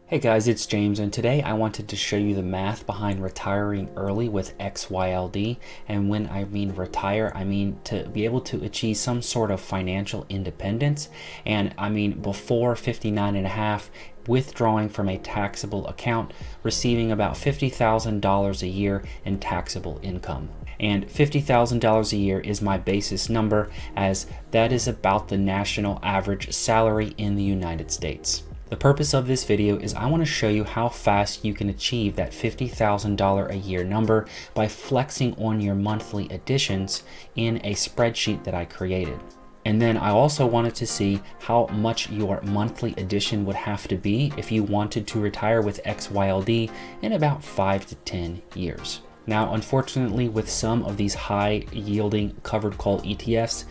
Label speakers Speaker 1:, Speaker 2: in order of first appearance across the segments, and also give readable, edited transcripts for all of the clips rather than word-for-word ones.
Speaker 1: Hey guys, it's James, and today I wanted to show you the math behind retiring early with XYLD. And when I mean retire, I mean to be able to achieve some sort of financial independence. And I mean before 59 and a half, withdrawing from a taxable account, receiving about $50,000 a year in taxable income. And $50,000 a year is my basis number, as that is about the national average salary in the United States. The purpose of this video is I want to show you how fast you can achieve that $50,000 a year number by flexing on your monthly additions in a spreadsheet that I created. And then I also wanted to see how much your monthly addition would have to be if you wanted to retire with XYLD in about 5 to 10 years. Now, unfortunately, with some of these high yielding covered call ETFs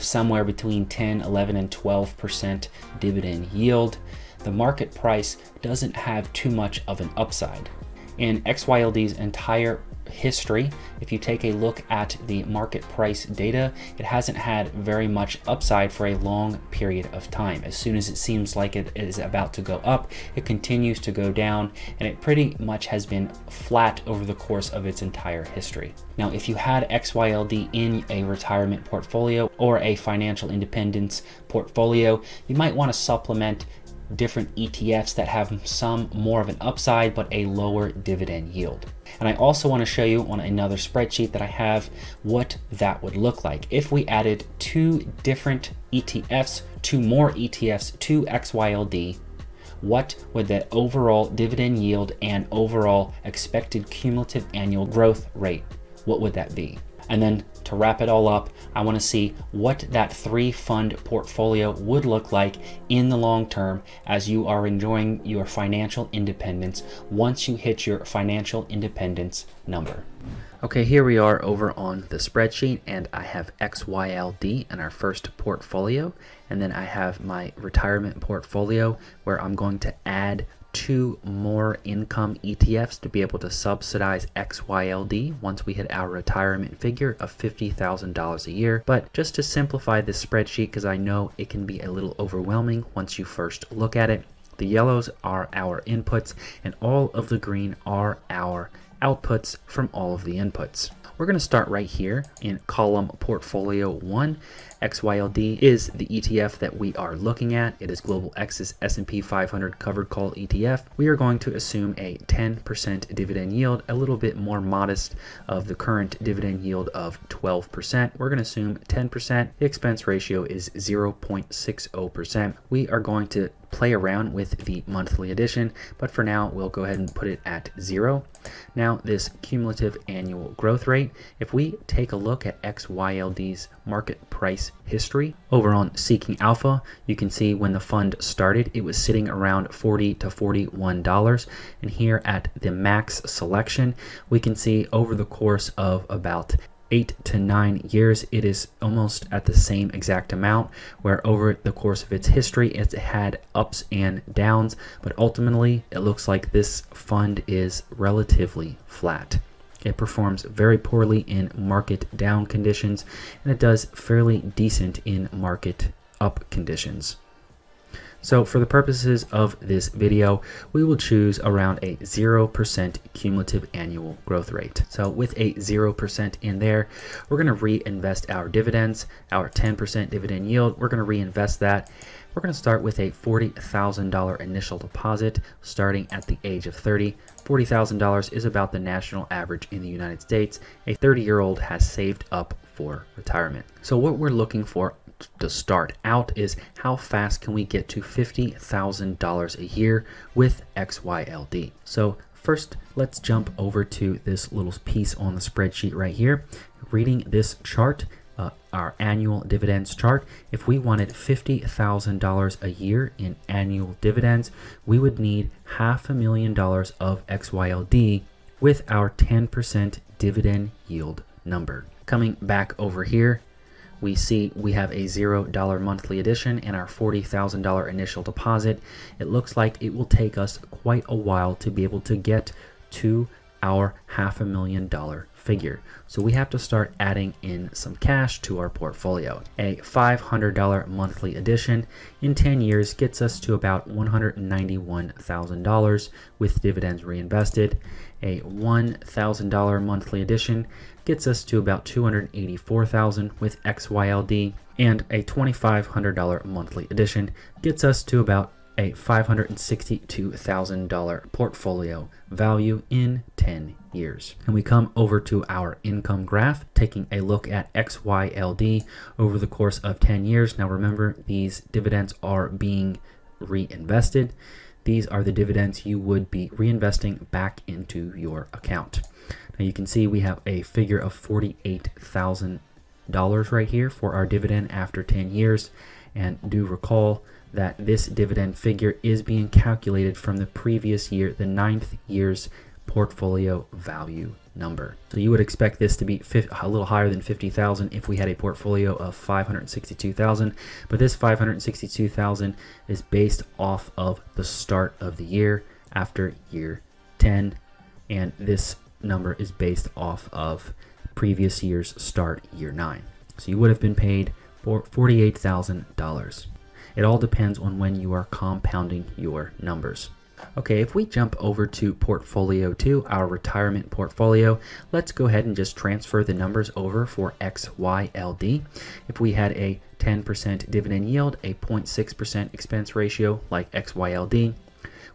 Speaker 1: somewhere between 10, 11, and 12% dividend yield, the market price doesn't have too much of an upside. In XYLD's entire history, if you take a look at the market price data, it hasn't had very much upside for a long period of time. As soon as it seems like it is about to go up, it continues to go down, and it pretty much has been flat over the course of its entire history. Now, if you had XYLD in a retirement portfolio or a financial independence portfolio, you might want to supplement different ETFs that have some more of an upside but a lower dividend yield. And I also want to show you on another spreadsheet that I have what that would look like if we added two more ETFs to XYLD. What would that overall dividend yield and overall expected cumulative annual growth rate, what would that be? And then to wrap it all up, I want to see what that 3-fund portfolio would look like in the long term as you are enjoying your financial independence once you hit your financial independence number. Okay, here we are over on the spreadsheet, and I have XYLD in our first portfolio, and then I have my retirement portfolio where I'm going to add 2 more income ETFs to be able to subsidize XYLD once we hit our retirement figure of $50,000 a year. But just to simplify this spreadsheet, because I know it can be a little overwhelming once you first look at it, the yellows are our inputs and all of the green are our outputs from all of the inputs. We're going to start right here in column portfolio 1. XYLD is the ETF that we are looking at. It is Global X's S&P 500 covered call ETF. We are going to assume a 10% dividend yield, a little bit more modest of the current dividend yield of 12%. We're going to assume 10%. The expense ratio is 0.60%. We are going to play around with the monthly addition, but for now we'll go ahead and put it at 0. Now, this cumulative annual growth rate, if we take a look at XYLD's market price history over on Seeking Alpha, you can see when the fund started it was sitting around $40 to $41, and here at the max selection we can see over the course of about 8 to 9 years it is almost at the same exact amount, where over the course of its history it had ups and downs, but ultimately it looks like this fund is relatively flat. It performs very poorly in market down conditions, and it does fairly decent in market up conditions. So for the purposes of this video, we will choose around a 0% cumulative annual growth rate. So with a 0% in there, we're going to reinvest our dividends, our 10% dividend yield. We're going to reinvest that. We're going to start with a $40,000 initial deposit starting at the age of 30. $40,000 is about the national average in the United States. A 30-year-old has saved up for retirement. So what we're looking for to start out is how fast can we get to $50,000 a year with XYLD. So first, let's jump over to this little piece on the spreadsheet right here. Reading this chart, our annual dividends chart, if we wanted $50,000 a year in annual dividends, we would need $500,000 of XYLD with our 10% dividend yield number. Coming back over here, we see we have a $0 monthly addition and our $40,000 initial deposit. It looks like it will take us quite a while to be able to get to our $500,000 figure. So we have to start adding in some cash to our portfolio. A $500 monthly addition in 10 years gets us to about $191,000 with dividends reinvested. A $1,000 monthly addition gets us to about $284,000 with XYLD, and a $2,500 monthly addition gets us to about a $562,000 portfolio value in 10 years. And we come over to our income graph, taking a look at XYLD over the course of 10 years. Now remember, these dividends are being reinvested. These are the dividends you would be reinvesting back into your account. Now you can see we have a figure of $48,000 right here for our dividend after 10 years. And do recall that this dividend figure is being calculated from the previous year, the 9th year's portfolio value number. So you would expect this to be a little higher than 50,000 if we had a portfolio of 562,000, but this 562,000 is based off of the start of the year after year 10, and this number is based off of previous year's start, year 9. So you would have been paid for $48,000. It all depends on when you are compounding your numbers. Okay, if we jump over to portfolio 2, our retirement portfolio, let's go ahead and just transfer the numbers over for XYLD. If we had a 10% dividend yield, a 0.6% expense ratio like XYLD,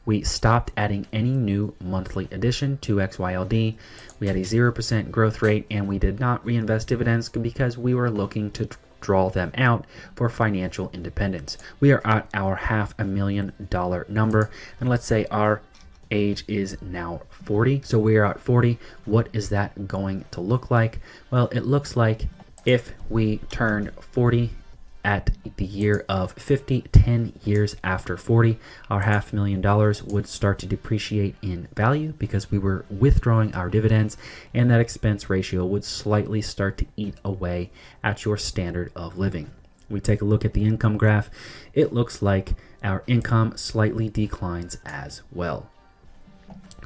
Speaker 1: we stopped adding any new monthly addition to XYLD. We had a 0% growth rate, and we did not reinvest dividends because we were looking to draw them out for financial independence. We are at our $500,000 number, and let's say our age is now 40. So we are at 40. What is that going to look like? Well, it looks like if we turned 40 at the year of 50, 10 years after 40, our $500,000 would start to depreciate in value because we were withdrawing our dividends, and that expense ratio would slightly start to eat away at your standard of living. We take a look at the income graph. It looks like our income slightly declines as well.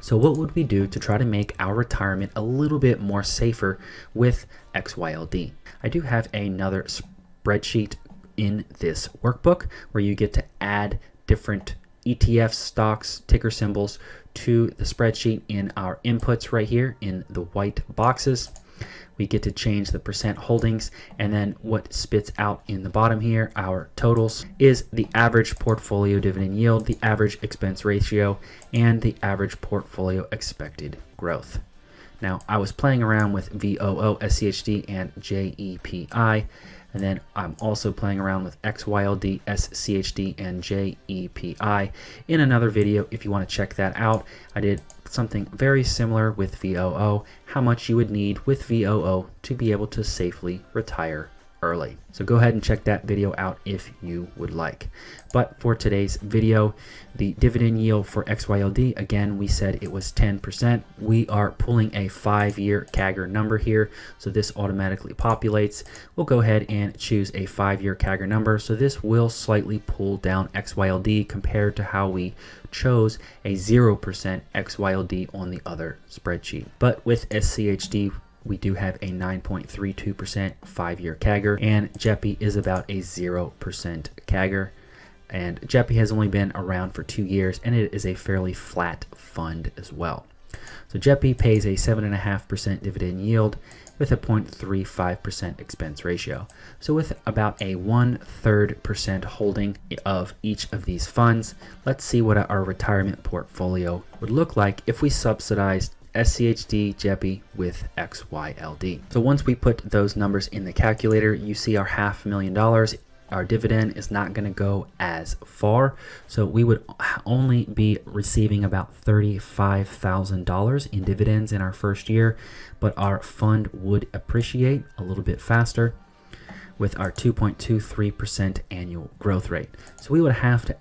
Speaker 1: So what would we do to try to make our retirement a little bit more safer with XYLD? I do have another spreadsheet in this workbook where you get to add different ETF stocks, ticker symbols to the spreadsheet in our inputs right here in the white boxes. We get to change the percent holdings, and then what spits out in the bottom here, our totals, is the average portfolio dividend yield, the average expense ratio, and the average portfolio expected growth. Now, I was playing around with VOO, SCHD, and JEPI. And then I'm also playing around with XYLD, SCHD, and JEPI in another video if you want to check that out. I did something very similar with VOO, how much you would need with VOO to be able to safely retire early. So go ahead and check that video out if you would like. But for today's video, the dividend yield for XYLD, again, we said it was 10%. We are pulling a 5-year CAGR number here, so this automatically populates. We'll go ahead and choose a 5-year CAGR number. So this will slightly pull down XYLD compared to how we chose a 0% XYLD on the other spreadsheet. But with SCHD, we do have a 9.32% 5-year CAGR, and JEPI is about a 0% CAGR. And JEPI has only been around for 2 years, and it is a fairly flat fund as well. So JEPI pays a 7.5% dividend yield with a 0.35% expense ratio. So with about a 1/3% holding of each of these funds, let's see what our retirement portfolio would look like if we subsidized SCHD, JEPI with XYLD. So once we put those numbers in the calculator, you see our $500,000. Our dividend is not going to go as far, so we would only be receiving about $35,000 in dividends in our first year, but our fund would appreciate a little bit faster with our 2.23% annual growth rate. So we would have to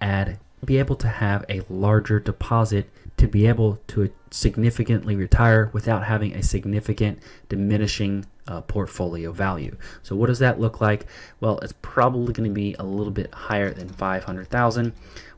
Speaker 1: be able to have a larger deposit to be able to significantly retire without having a significant diminishing portfolio value. So what does that look like? Well, it's probably going to be a little bit higher than 500,000.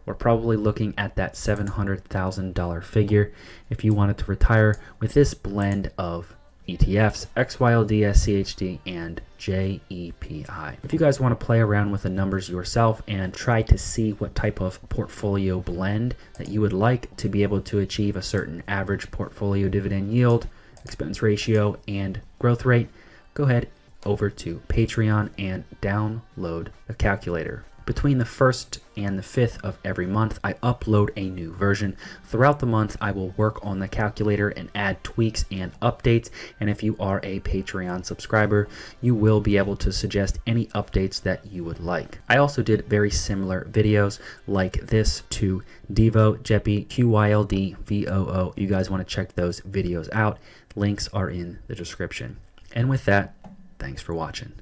Speaker 1: We're probably looking at that $700,000 figure if you wanted to retire with this blend of ETFs, XYLD, SCHD, and JEPI. If you guys want to play around with the numbers yourself and try to see what type of portfolio blend that you would like to be able to achieve a certain average portfolio dividend yield, expense ratio, and growth rate, go ahead over to Patreon and download a calculator. Between the 1st and the 5th of every month, I upload a new version. Throughout the month, I will work on the calculator and add tweaks and updates. And if you are a Patreon subscriber, you will be able to suggest any updates that you would like. I also did very similar videos like this to Devo, Jeppy, XYLD, VOO. You guys want to check those videos out. Links are in the description. And with that, thanks for watching.